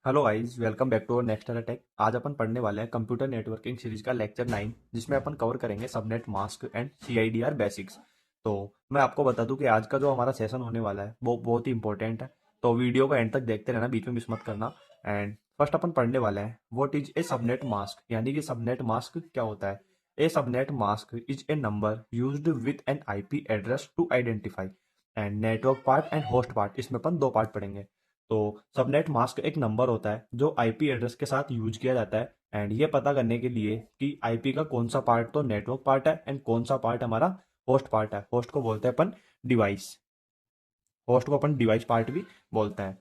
Hello guys, welcome back to our next tech. आज अपन पढ़ने वाले हैं कंप्यूटर नेटवर्किंग सीरीज का लेक्चर 9, जिसमें अपन कवर करेंगे subnet mask and CIDR basics. तो मैं आपको बता दूं कि आज का जो हमारा सेशन होने वाला है वो बहुत ही इंपॉर्टेंट है। तो वीडियो को एंड तक देखते रहना, बीच में मिस मत करना। एंड फर्स्ट अपन पढ़ने वाले हैं what is a subnet mask, यानी कि सबनेट मास्क क्या होता है। A subnet mask is a number used with an IP address to identify and network part and host part. इसमें अपन दो पार्ट पढ़ेंगे। तो सबनेट मास्क एक नंबर होता है जो आईपी एड्रेस के साथ यूज किया जाता है, एंड ये पता करने के लिए कि आईपी का कौन सा पार्ट तो नेटवर्क पार्ट है एंड कौन सा पार्ट हमारा होस्ट पार्ट है। होस्ट को बोलते हैं अपन डिवाइस। होस्ट को अपन डिवाइस पार्ट भी बोलते हैं।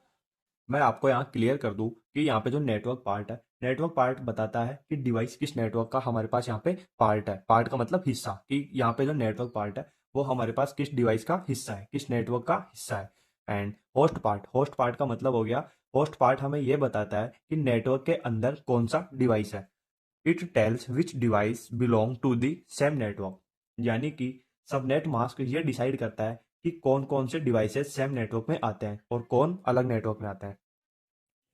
मैं आपको यहाँ क्लियर कर दूं कि यहाँ पे जो नेटवर्क पार्ट है, नेटवर्क पार्ट बताता है कि डिवाइस किस नेटवर्क का हमारे पास यहाँ पे पार्ट है। पार्ट का मतलब हिस्सा, कि यहाँ पे जो नेटवर्क पार्ट है वो हमारे पास किस डिवाइस का हिस्सा है, किस नेटवर्क का हिस्सा है। एंड होस्ट पार्ट का मतलब हो गया, होस्ट पार्ट हमें ये बताता है कि नेटवर्क के अंदर कौन सा डिवाइस है। It tells which device belong to the same network, यानी कि सबनेट मास्क ये डिसाइड करता है कि कौन कौन से डिवाइसेस सेम नेटवर्क में आते हैं और कौन अलग नेटवर्क में आते हैं।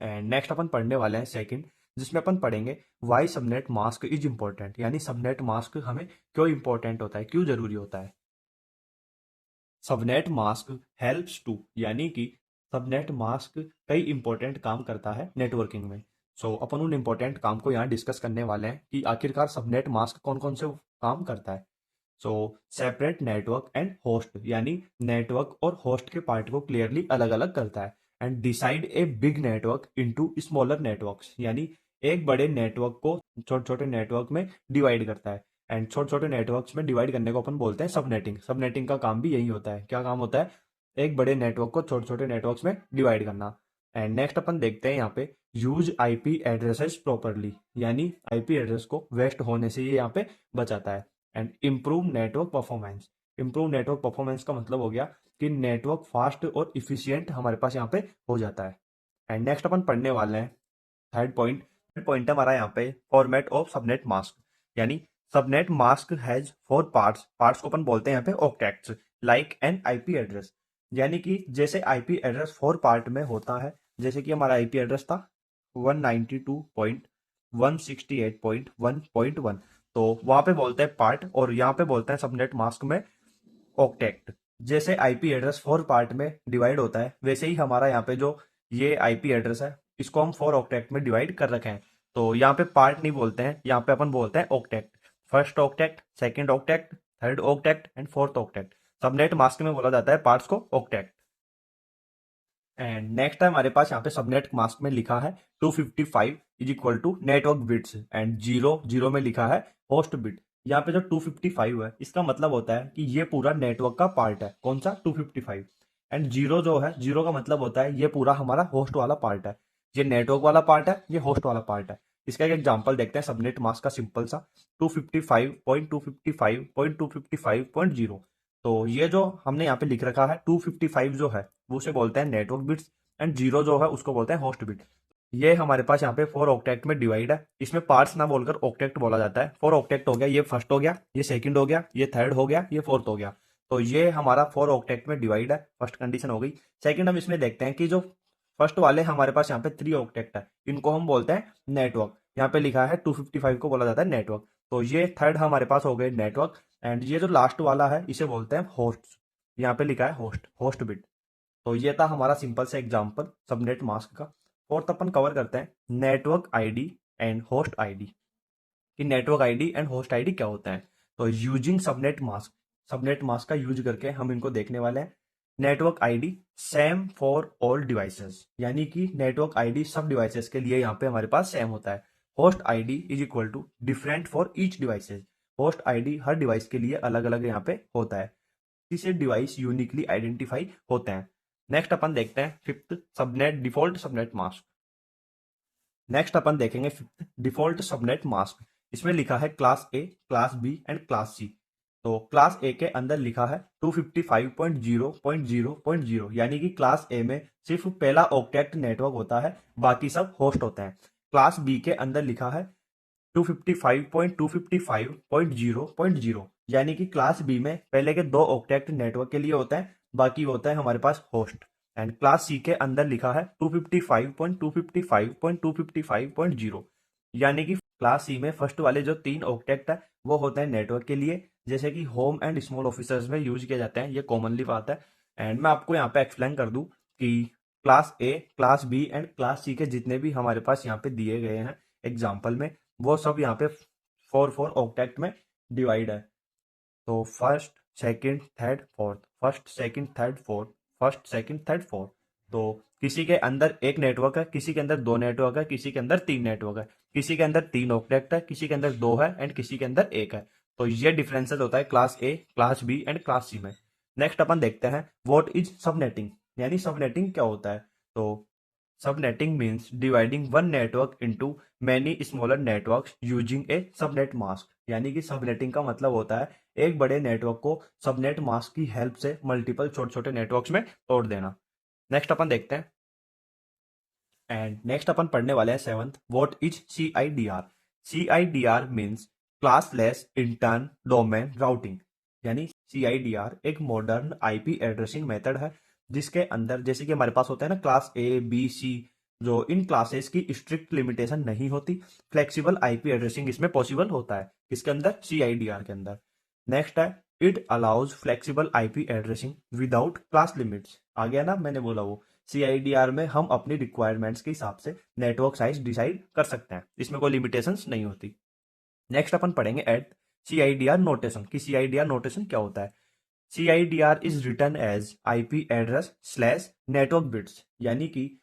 एंड नेक्स्ट अपन पढ़ने वाले हैं सेकंड, जिसमें अपन पढ़ेंगे why subnet mask is important, यानी सबनेट मास्क हमें क्यों इंपॉर्टेंट होता है, क्यों जरूरी होता है। सबनेट मास्क हेल्प्स टू, यानी कि सबनेट मास्क कई इंपॉर्टेंट काम करता है नेटवर्किंग में। अपन उन इंपॉर्टेंट काम को यहाँ डिस्कस करने वाले हैं कि आखिरकार सबनेट मास्क कौन कौन से काम करता है। सो सेपरेट नेटवर्क एंड होस्ट, यानी नेटवर्क और होस्ट के पार्ट को क्लियरली अलग अलग करता है। And decide a big network into smaller networks, यानी एक बड़े नेटवर्क को छोटे छोटे नेटवर्क में डिवाइड करता है। एंड छोटे छोटे नेटवर्क्स में डिवाइड करने को अपन बोलते हैं सबनेटिंग। सबनेटिंग का काम भी यही होता है। क्या काम होता है? एक बड़े नेटवर्क को छोटे छोटे नेटवर्क्स में डिवाइड करना। एंड नेक्स्ट अपन देखते हैं यहाँ पे यूज आईपी एड्रेसेस प्रॉपरली, यानी आईपी एड्रेस को वेस्ट होने से ये यहाँ पे बचाता है। And improve network performance. Improve network performance का मतलब हो गया कि नेटवर्क फास्ट और इफिशियंट हमारे पास यहाँ पे हो जाता है। एंड नेक्स्ट अपन पढ़ने वाले हैं थर्ड पॉइंट है हमारा यहाँ पे फॉर्मेट ऑफ सबनेट मास्क, यानी subnet mask has four parts. Parts को अपन बोलते हैं यहाँ पे octets, like an IP address, यानी कि जैसे आईपी एड्रेस फोर पार्ट में होता है। जैसे कि हमारा आईपी एड्रेस था 192.168.1.1, तो वहां पे बोलते हैं पार्ट, और यहाँ पे बोलते हैं सबनेट मास्क में ऑक्टेट। जैसे आईपी एड्रेस फोर पार्ट में डिवाइड होता है, वैसे ही हमारा यहाँ पे जो ये आईपी एड्रेस है इसको हम फोर ऑक्टेट में डिवाइड कर रखे हैं। तो यहाँ पे पार्ट नहीं बोलते हैं, यहाँ पे अपन बोलते हैं octet. First octet, second octet, third octet and fourth octet. Subnet mask में बोला जाता है पार्ट्स को ऑक्टेट। एंड नेक्स्ट है हमारे पास यहाँ पे सबनेट मास्क में लिखा है 255 is equal to network bits, and zero zero में लिखा है होस्ट बिट। यहाँ पे जो 255 है इसका मतलब होता है कि ये पूरा नेटवर्क का पार्ट है। कौन सा? 255। एंड जीरो जो है, जीरो का मतलब होता है ये पूरा हमारा होस्ट वाला पार्ट है। ये नेटवर्क वाला पार्ट है, ये होस्ट वाला पार्ट है। इसका एक एग्जांपल देखते हैं सबनेट मास्क का सिंपल सा 255.255.255.0। तो ये जो हमने यहाँ पे लिख रखा है 255 जो है वो उसे बोलते हैं नेटवर्क बिट्स, एंड जीरो जो है उसको बोलते हैं होस्ट बिट। ये हमारे पास यहाँ पे फोर ऑक्टेट में डिवाइड है। इसमें पार्ट्स ना बोलकर ऑक्टेट बोला जाता है। फोर ऑक्टेट हो गया, ये फर्स्ट हो गया, ये सेकंड हो गया, ये थर्ड हो गया, ये फोर्थ हो गया। तो ये हमारा फोर ऑक्टेट में डिवाइड है, फर्स्ट कंडीशन हो गई। सेकंड हम इसमें देखते हैं कि जो फर्स्ट वाले हमारे पास यहाँ पे थ्री ऑक्टेट है, इनको हम बोलते हैं नेटवर्क। यहाँ पे लिखा है 255 को बोला जाता है नेटवर्क। तो ये थर्ड हमारे पास हो गए नेटवर्क। एंड ये जो लास्ट वाला है इसे बोलते हैं होस्ट। यहाँ पे लिखा है होस्ट, होस्ट बिट। तो ये था हमारा सिंपल से एग्जांपल सबनेट मास्क का। फोर्थ अपन कवर करते हैं network ID and host ID, कि network ID and host ID क्या होता है। तो using subnet mask, subnet mask का यूज करके हम इनको देखने वाले हैं। Network ID same for all devices, यानी कि नेटवर्क आईडी सब डिवाइसेस के लिए यहाँ पे हमारे पास सेम होता है। Host ID is equal to different for each devices. Host ID हर डिवाइस के लिए अलग अलग यहाँ पे होता है, इसे डिवाइस यूनिकली आइडेंटिफाई होते हैं। नेक्स्ट अपन देखते हैं fifth subnet default subnet mask. Next अपन देखेंगे फिफ्थ डिफॉल्ट सबनेट मास्क। इसमें लिखा है class A, class B and class C. तो क्लास ए के अंदर लिखा है 255.0.0.0, यानी कि क्लास ए में सिर्फ पहला ऑक्टेट नेटवर्क होता है, बाकी सब होस्ट होते हैं। क्लास बी के अंदर लिखा है 255.255.0.0, यानी कि क्लास बी में पहले के दो ऑक्टेट नेटवर्क के लिए होता है, बाकी होता है हमारे पास होस्ट। एंड क्लास सी के अंदर लिखा है 255.255.255.0, यानी कि क्लास सी में फर्स्ट वाले जो 3 ऑक्टेट है वो होते हैं नेटवर्क के लिए, जैसे कि होम एंड स्मॉल ऑफिसर्स में यूज किए जाते हैं, ये कॉमनली बात है। एंड मैं आपको यहाँ पे एक्सप्लेन कर दूं कि class A, class B and class C के जितने भी हमारे पास यहाँ पे दिए गए हैं एग्जाम्पल में, वो सब यहाँ पे 4 ऑक्टेट में डिवाइड है। तो first, second, third, fourth, first, second, third, fourth, first, second, third, fourth. तो किसी के अंदर एक नेटवर्क है, किसी के अंदर 2 नेटवर्क है, किसी के अंदर 3 नेटवर्क है, किसी के अंदर 3 ऑब्जेक्ट है, किसी के अंदर 2 है एंड किसी के अंदर 1 है। तो ये डिफरेंसेस होता है class A, class B and class C में। नेक्स्ट अपन देखते हैं व्हाट इज सबनेटिंग, यानी सबनेटिंग क्या होता है। तो subnetting means dividing one network into many smaller networks using a subnet mask, यानी कि सबनेटिंग का मतलब होता है एक बड़े नेटवर्क को सबनेट मास्क की हेल्प से मल्टीपल छोटे छोटे नेटवर्क्स में तोड़ देना। नेक्स्ट अपन देखते हैं एंड नेक्स्ट अपन पढ़ने वाले हैं 7th, what is CIDR। CIDR means classless intern domain routing, यानी CIDR एक मॉडर्न IP एड्रेसिंग मेथड है जिसके अंदर जैसे कि हमारे पास होता है ना क्लास A, B, C, जो इन क्लासेस की स्ट्रिक्ट लिमिटेशन नहीं होती, फ्लेक्सिबल IP एड्रेसिंग इसमें पॉसिबल होता है, किसके अंदर, CIDR के अंदर। नेक्स्ट है it allows flexible IP addressing without class limits, आ गया ना मैंने बोला वो। CIDR में हम अपनी रिक्वायरमेंट्स के हिसाब से नेटवर्क साइज डिसाइड कर सकते हैं, इसमें कोई लिमिटेशंस नहीं होती। नेक्स्ट अपन पढ़ेंगे एट CIDR नोटेशन कि CIDR नोटेशन क्या होता है। CIDR is written as IP address slash network bits, यानी कि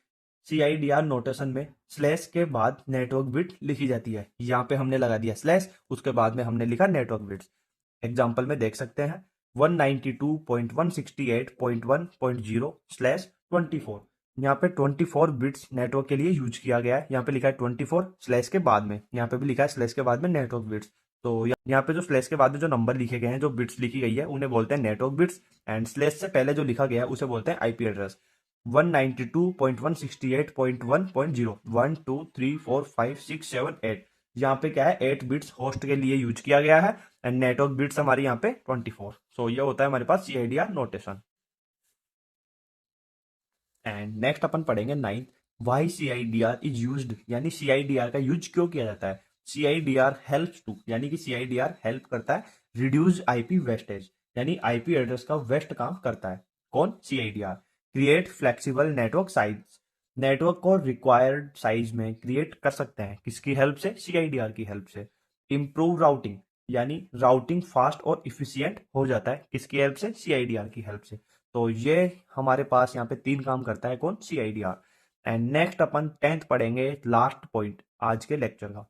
CIDR नोटेशन में स्लैश के बाद नेटवर्क बिट लिखी जाती है। यहाँ पे हमने लगा दिया स्लैश, उसके बाद में हमने लिखा नेटवर्क बिट्स। एग्जाम्पल में देख सकते हैं 192.168.1.0/24, यहाँ पे 24 बिट्स नेटवर्क के लिए यूज किया गया है। यहाँ पे लिखा है 24 स्लैश के बाद में, यहाँ पे भी लिखा है स्लैश के बाद में नेटवर्क बिट्स। तो यहाँ पे जो स्लैश के बाद में जो नंबर लिखे गए हैं, जो बिट्स लिखी गई है, उन्हें बोलते हैं नेटवर्क बिट्स, एंड स्लैश से पहले जो लिखा गया है उसे बोलते हैं IP एड्रेस। 192.168.1.0 1 2 3 4 5 6 7 8, यहाँ पे क्या है 8 बिट्स होस्ट के लिए यूज किया गया है एंड नेटवर्क बिट्स हमारे यहाँ पे 24। सो ये होता है हमारे पास CIDR नोटेशन। एंड नेक्स्ट अपन पढ़ेंगे 9th, why CIDR is used, यानी CIDR का यूज क्यों किया जाता है। CIDR हेल्प्स टू, यानी कि CIDR हेल्प करता है रिड्यूस IP वेस्टेज, यानी IP एड्रेस का वेस्ट काम करता है कौन, CIDR। Create flexible network size, network को रिक्वायर्ड साइज में क्रिएट कर सकते हैं, किसकी हेल्प से, CIDR की हेल्प से। इम्प्रूव राउटिंग, यानी राउटिंग फास्ट और इफिशियंट हो जाता है, किसकी हेल्प से, CIDR की हेल्प से। तो ये हमारे पास यहाँ पे 3 काम करता है कौन, CIDR। And next upon 10th पढ़ेंगे, लास्ट पॉइंट आज के लेक्चर का,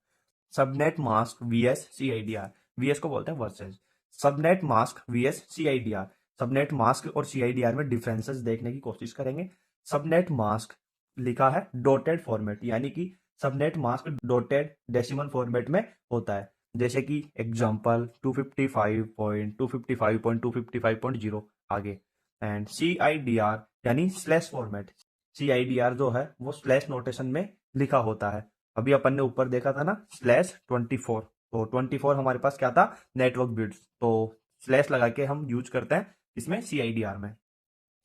subnet mask VS CIDR। VS को बोलते हैं versus, subnet mask VS CIDR। Subnet mask और CIDR में डिफरेंसेस देखने की कोशिश करेंगे। सबनेट मास्क लिखा है डॉटेड फॉर्मेट, यानी कि subnet mask dotted decimal format में होता है, जैसे कि एग्जांपल 255.255.255.0 आगे। एंड CIDR यानी स्लैश फॉर्मेट, CIDR जो है वो स्लैश नोटेशन में लिखा होता है। अभी अपन ने ऊपर देखा था ना /24, तो 24 हमारे पास क्या था, नेटवर्क बिट्स, तो स्लैश लगा के हम यूज करते हैं इसमें CIDR में।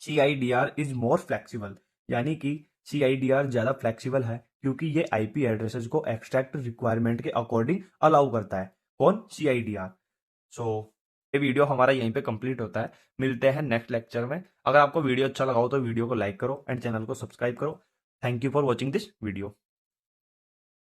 CIDR इज मोर फ्लेक्सिबल, यानी कि CIDR ज्यादा फ्लेक्सिबल है क्योंकि ये IP एड्रेसेस को एक्सट्रैक्ट रिक्वायरमेंट के अकॉर्डिंग अलाउ करता है कौन, CIDR। सो ये वीडियो हमारा यहीं पे कंप्लीट होता है, मिलते हैं नेक्स्ट लेक्चर में। अगर आपको वीडियो अच्छा लगा हो तो वीडियो को लाइक करो एंड चैनल को सब्सक्राइब करो। Thank you for watching this video.